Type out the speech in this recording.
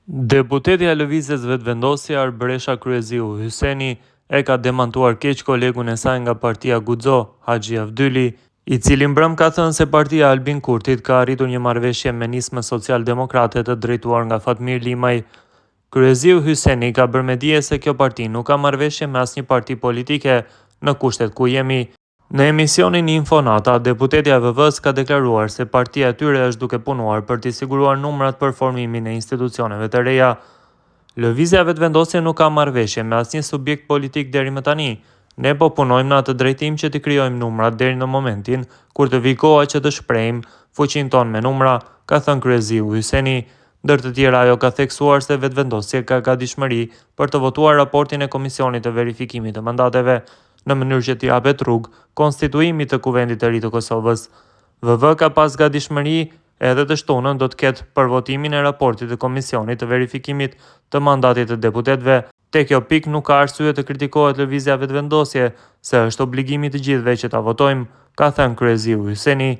Deputetja e Lëvizjes Vetëvendosje Arbëresha Kryeziu Hyseni e ka demantuar keq kolegun e saj nga partia Guxo, Haxhi Avdyli, i cili mbrëm ka thënë se partia Albin Kurtit ka arritur një marrëveshje me nismë social-demokrate të drejtuar nga Fatmir Limaj. Kryeziu Hyseni ka bërë me dije se kjo parti nuk ka marrëveshje me asnjë parti politike në kushtet ku jemi. Në emisionin Infonata, deputetja e VV-s ka deklaruar se partia e tyre është duke punuar për t'i siguruar numrat për formimin e institucioneve të reja. Lëvizja Vetëvendosje nuk ka marrëveshje me asnjë subjekt politik deri më tani. Ne po punojmë në atë drejtim që t'i krijojmë numrat deri në momentin kur të vijë koha që të shprehim fuqinë tonë me numra, ka thënë Kryeziu Hyseni. Ndër të tjera, ajo ka theksuar se Vetëvendosje ka gatishmëri për të votuar raportin e Komisionit të Verifikimit të Mandateve, në mënyrë që t'i japet rrugë konstituimit të Kuvendit të Ri të Kosovës. VV ka pas gatishmëri edhe të shtunën do të ketë për votimin e raportit të Komisionit të Verifikimit të Mandatit të deputetëve. Te kjo pikë nuk ka arsye të kritikohet Lëvizja Vetëvendosje, se është obligimi i të gjithëve që ta votojmë, ka thënë Kryeziu Hyseni.